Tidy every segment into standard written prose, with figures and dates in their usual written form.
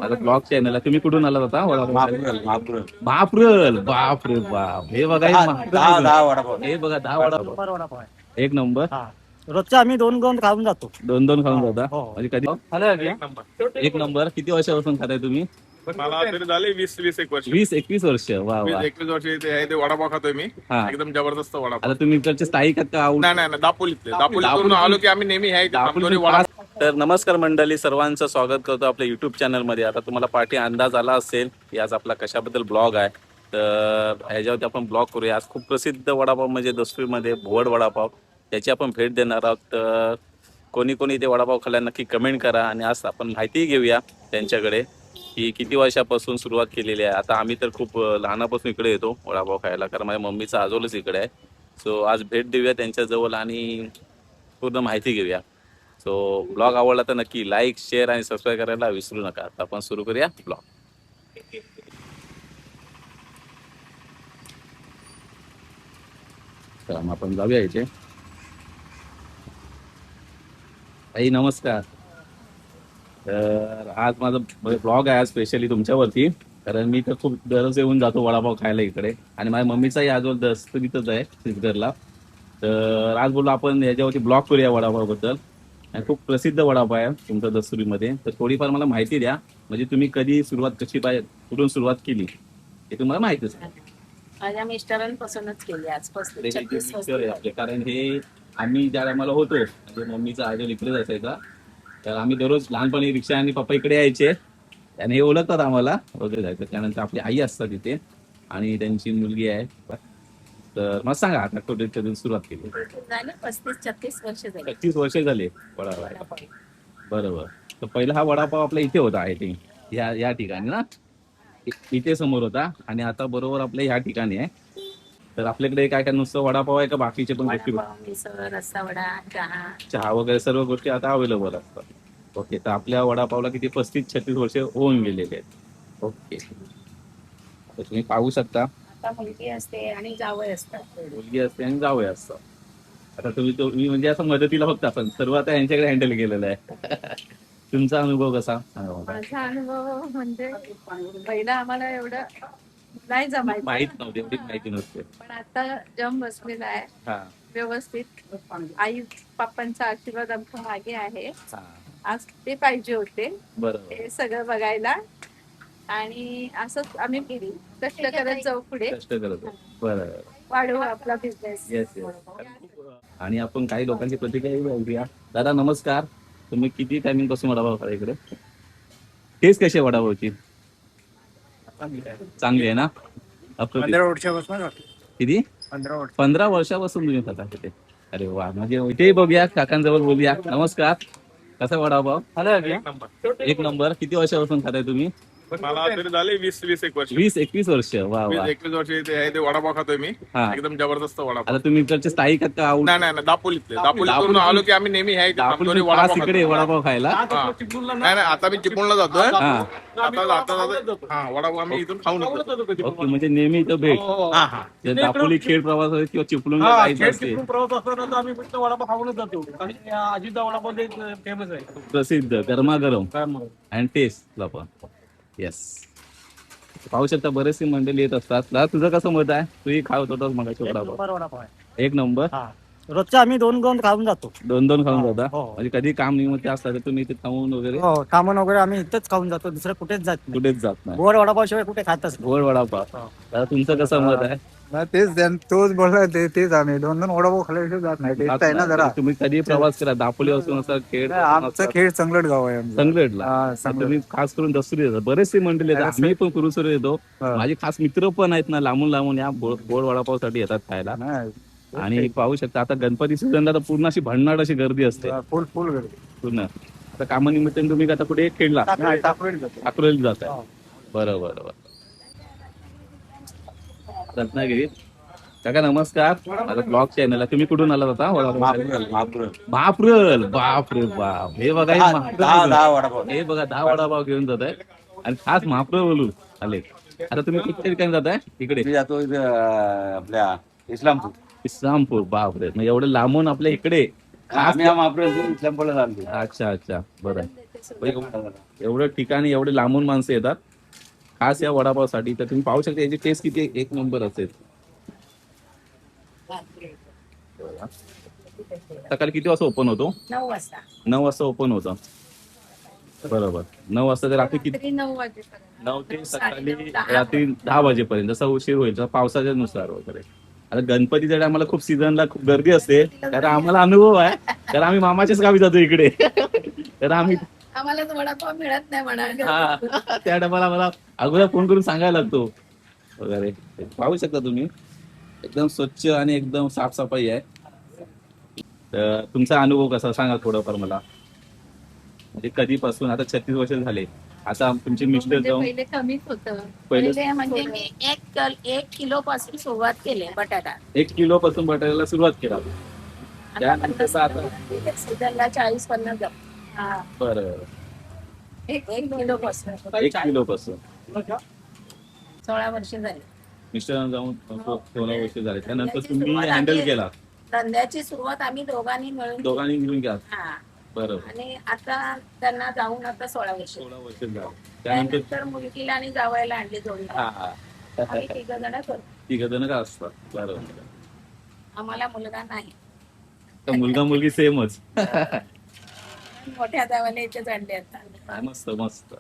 माझा blog channel आहे. तुम्ही कुठून आलात आता? महाप्रल महाप्रल. बापरे बाप. हे बघा हे दहा वडापाव. हे बघा 10 वडापाव. एक नंबर. रोजचं आम्ही दोन दोन खाऊन जातो. दोन खाऊन जाता हो. म्हणजे कधी? एक नंबर. किती वर्षापासून खाताय तुम्ही? मला तरी झाले 20-21 वर्ष. 20-21 वर्ष. वा वा. 21 वर्ष इथे आहे ते वडापाव खातोय मी. हा. एकदम जबरदस्त वडापाव. आता तुम्ही इकडचे स्थायिक आहात का? नाही नाही नाही, दापोलीतून आलो की आम्ही नेहमी आहे इथे थांबतो आणि वडापाव. तर नमस्कार मंडळी, सर्वांचं स्वागत करतो आपल्या युट्यूब चॅनलमध्ये. आता तुम्हाला पाठी अंदाज आला असेल की आज आपला कशाबद्दल ब्लॉग आहे. तर ह्याच्यावरती आपण ब्लॉग करूया. आज खूप प्रसिद्ध वडापाव म्हणजे दसवीमध्ये भोवड वडापाव, त्याची आपण भेट देणार आहोत. तर कोणी कोणी ते वडापाव खाल्ला नक्की कमेंट करा. आणि आज आपण माहिती घेऊया त्यांच्याकडे की किती वर्षापासून सुरुवात केलेली आहे. आता आम्ही तर खूप लहानापासून इकडे येतो वडापाव खायला, कारण माझ्या मम्मीचं आजोलच इकडे आहे. सो आज भेट देऊया त्यांच्याजवळ आणि पूर्ण माहिती घेऊया. सो ब्लॉग आवडला तर नक्की लाईक, शेअर आणि सबस्क्राईब करायला विसरू नका. आता आपण सुरू करूया ब्लॉग. तर मग आपण जाऊया इथे. ताई नमस्कार. तर आज माझा ब्लॉग आहे स्पेशली तुमच्यावरती, कारण मी तर खूप दररोज येऊन जातो वडापाव खायला इकडे. आणि माझ्या मम्मीचाही आजोल दस्तगीतच आहे सिद्धगडला. तर आज बोललो आपण ह्याच्यावरती ब्लॉग करूया वडापावबद्दल. आणि खूप प्रसिद्ध वडापाव आहे तुमच्या दस्तुरीमध्ये. तर थोडीफार मला माहिती द्या, म्हणजे तुम्ही कधी सुरुवात कशी पाहिजे, कुठून सुरुवात केली हे तुम्हाला माहितीच आहे. माझ्या मिस्टरांपासूनच केली आज आपले, कारण हे आम्ही ज्या टायमाला होतो म्हणजे मम्मीचा आजोल इकडेच असायचा. तर आम्ही दररोज लहानपणी रिक्षा आणि पप्पा इकडे यायचे आणि हे ओळखतात आम्हाला वगैरे जायचं. त्यानंतर आपली आई असतात तिथे आणि त्यांची मुलगी आहे. तर मग सांगा आता कुठे सुरुवात केली? झाले 35-36 वर्ष झाली. 35 वर्ष झाले वडापाव. बरोबर. तर पहिला हा वडापाव आपल्या इथे होता, आय थिंक या ठिकाणी ना, इथे समोर होता. आणि आता बरोबर आपल्या ह्या ठिकाणी आहे. तर आपल्याकडे काय काय नुसतं वडापाव आहे का बाकीचे पण गोष्टी? वडापाव, मिसळ, रस्सा वडा, चहा वगैरे सर्व गोष्टी आता अवेलेबल असतात. ओके. तर आपल्या वडापावला किती 35-36 वर्ष होऊन गेलेले आहेत. ओके. तर तुम्ही पाहू शकता, आता मुलगी असते आणि जावई असतात. मुलगी असते आणि जावई असतात. आता तुम्ही म्हणजे असं मदतीला फक्त आपण सर्व आता यांच्याकडे हँडल केलेलं आहे. तुमचा अनुभव कसा? माझा अनुभव म्हणजे पहिला आम्हाला एवढं नाही जमायचं, माहित नव्हते, एवढी माहिती नसते. पण आता जम बसलेला आहे हा व्यवस्थित. आई पप्पांचा आशीर्वाद आमच्या मागे आहे. हा. आज ते पाहिजे होते बरोबर. हे सगळं बघायला. आणि असंच आम्ही कष्ट करत जाऊ पुढे, कष्ट करत आहे. बरोबर. वाढवू आपला बिझनेस. Yes yes. आणि आपण काही लोकांची प्रतिक्रिया बघूया. दादा नमस्कार. तुम्ही किती टायमिंग पासून वडापाव खा इकडे? टेस्ट कशी आहे वडापावची? चांगली आहे ना? 15 वर्षापासून किती? 15 वर्षापासून तुम्ही खाता तिथे? अरे वा. म्हणजे इथे बघूया, काकांजवळ बोलूया. नमस्कार. कसा वडापाव? एक नंबर. किती वर्षापासून खाताय तुम्ही? मला तरी झाले 20-21 वर्ष. 20-21 वर्ष. वा वा. 21 वर्ष इथे आहे ते वडापाव खातोय मी. हा. एकदम जबरदस्त वडापाव. आता तुम्ही इकडचे स्थायिक आहात का? नाही नाही नाही, दापोलीतून आलो की आम्ही नेहमी आहे इथे थांबतो आणि खास वडापाव इकडे खातो. वडापाव खायला. हा. नाही नाही, आता मी चिपळूणला जातोय. हा. आता हा वडापाव आम्ही इथून खाऊन येतो. ओके. म्हणजे नेहमी इथं भेट. हा हा. जर दापोली खेड प्रवास असेल किंवा चिपळूणला जायचं असेल, प्रवास असताना तर आम्ही फक्त वडापाव खाऊनच जातो. आणि अजितचा वडापाव फेमस आहे, प्रसिद्ध गरमागरम आणि टेस्टला पण. येस. पाहू शकता बरेचसे मंडळी येत असतात. दादा तुझं कसं मत आहे? तूही खावत होतास मगाशी वडापाव. वडापाव आहे. एक नंबर. रोजचं आम्ही दोन दोन खाऊन जातो. दोन खाऊन जाता? हो. म्हणजे कधी काम निमित्त असतात तर तुम्ही इथे थांबून वगैरे हो, थांबून वगैरे आम्ही इथेच खाऊन जातो, दुसरं कुठेच जात नाही. कुठेच जात नाही? गोड वडापाव शिवाय कुठे खातच नाही. गोड वडापाव. दादा तुमचं कसं मत आहे? तोच बोलला तेच आम्ही दोन वडापाव खाल्ल्याशिवाय जात नाही. टेस्ट आहे ना जरा. तुम्ही कधी प्रवास केला दापोली असून असं खेड? आमचं खेळ संगलट गाव आहे आमचं. संगलेडला. हा, तुम्ही खास करून दसरी येतात. बरेचसे मंडळी येतात. आम्ही पण कुरुसर येतो. हा. माझे खास मित्र पण आहेत ना, लांबून लांबून या गोड वडापावसाठी येतात खायला. नाही, आणि पाहू शकता आता गणपती सीझनला तर पूर्ण अशी भन्नाट अशी गर्दी असते फुल गर्दी. पूर्ण. आता कामानिमित्ताने तुम्ही आता कुठे खेळला? नाही, टाकळीत जातो. अकोल्याला जात आहे. बरोबर बरोबर. रत्नागिरीत. काका नमस्कार. माझा ब्लॉग चॅनल आहे. तुम्ही कुठून आलात आता? महाप्रल. बापरे बाप. हे बघा दहा वडापाव. हे बघा 10 वडापाव घेऊन जात आहे आणि खास महाप्रल बोलून आले. आता तुम्ही कुठच्या ठिकाणी जाताय? इकडे मी जातो आपल्या इस्लामपूर. इस्लामपूर. बापरे. मग एवढं लांबून आपल्या इकडे खास. आम्ही महाप्रल इस्लामपूरला चालतो. अच्छा अच्छा. बरं. एवढं ठिकाणी एवढे लांबून माणसं येतात खास या वडापावसाठी. तर तुम्ही पाहू शकता याची टेस्ट किती एक नंबर असेल. सकाळी किती वाजता ओपन होतो? 9 वाजता. 9 वाजता ओपन होतं. बरोबर. 9 वाजता ते रात्री किती? रात्री 9 वाजेपर्यंत. 9 ते सकाळी 9:30, 10 रात्री 10 वाजेपर्यंत. जसा उशीर होईल तसा पावसाच्या नुसार वगैरे. आता गणपतीच्या टायमाला खूप सीझनला खूप गर्दी असते. कारण आम्हाला अनुभव आहे, कारण आम्ही मामाच्याच गावी जातो इकडे. तर आम्ही आम्हाला तर वडापाव मिळत नाही म्हणा. हा, त्या टायमाला मला अगोदर फोन करून सांगायला लागतो वगैरे. पाहू शकता तुम्ही एकदम स्वच्छ आणि एकदम साफसफाई आहे. तर तुमचा अनुभव कसा सांगा थोडंफार मला. म्हणजे कधीपासून आता 36 वर्ष झाले. आता तुमचे मिस्टर म्हणजे जाऊन पहिले कमीच होतं. पहिले पहिले म्हणजे मी 1 किलो पासून सुरुवात केली बटाटा. 1 किलो पासून बटाट्याला सुरुवात केला. त्यानंतर आता सीझनला 40-50 ग्राम. हा. बरं 1 किलो पासून 1 किलो पासून 16 वर्ष झाली. मिस्टरांना जाऊन 16 वर्ष झाले. त्यानंतर याची तुम्ही सुरुवात हँडल आम्ही- केला. धंद्याची सुरुवात आम्ही दोघांनी मिळून केली. दोघांनी मिळून घ्या. हा. बरोबर. आणि आता त्यांना जाऊन आता 16 वर्ष. 16 वर्ष झाले. त्यानंतर त्यानंतर मुलगीला आणि जावयाला आणली जोडी. हा आम्ही 3 जण करतो. तिघ जण का असतात. बरोबर. आम्हाला मुलगा नाही. तर मुलगा मुलगी सेमच. मोठ्या जावाला इथेच आणले आता. मस्त मस्त.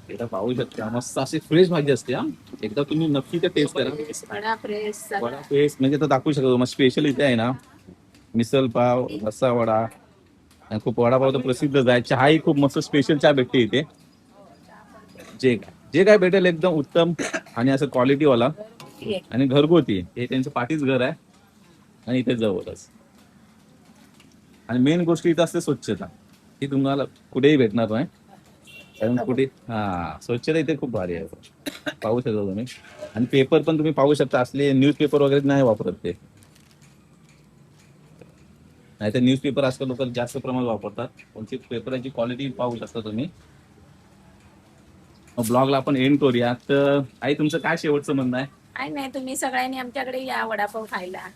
एकदा पाहू शकता मस्त अशी फ्रेश भाजी असते. हा एकदा तुम्ही नक्की ते टेस्ट करा. वडा फ्रेश वडा फ्रेश म्हणजे आता दाखवू शकतो तुम्हाला. स्पेशल इथे आहे ना मिसल पाव, रस्सा वडा आणि खूप वडापाव तर प्रसिद्धच आहे. चहाही खूप मस्त स्पेशल चहा भेटते इथे. जे काय भेटेल एकदम उत्तम आणि असं क्वालिटीवाला आणि घरगुती. हे त्यांचं पाठीच घर आहे आणि इथे जवळच. आणि मेन गोष्ट इथं असते स्वच्छता. ही तुम्हाला कुठेही भेटणार नाही. कारण कुठे स्वच्छता इथे खूप भारी आहे. पाहू शकता तुम्ही. आणि पेपर पण तुम्ही पाहू शकता. असले न्यूजपेपर वगैरे नाही वापरत ते. नाहीतर न्यूजपेपर आजकाल लोक जास्त प्रमाणात वापरतात. त्यांची पेपराची क्वालिटी पाहू शकता तुम्ही. ब्लॉगला आपण एंड करूया. तर आई तुमचं काय शेवटचं म्हणणं आहे? काय नाही, तुम्ही सगळ्यांनी आमच्याकडे या वडापाव खायला.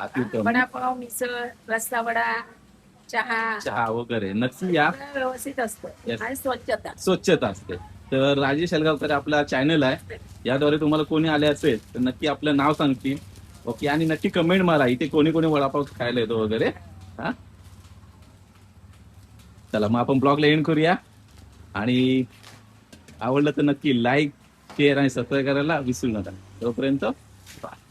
अतिउत्तम. वडापाव, मिसळ, रस्सा वडा, चहा वगैरे नक्की या. सगळं व्यवस्थित असतं. Yes. आणि स्वच्छता असते. तर राजेश हलगावकर आपला चॅनल आहे. याद्वारे तुम्हाला कोणी आले असेल तर नक्की आपलं नाव सांगतील. ओके. आणि नक्की कमेंट मारा इथे कोणी कोणी वडापाव खायला येतो वगैरे. हा चला मग आपण ब्लॉगला एंड करूया. आणि आवडलं तर नक्की लाईक, शेअर आणि सबस्क्राईब करायला विसरू नका. तोपर्यंत बाय.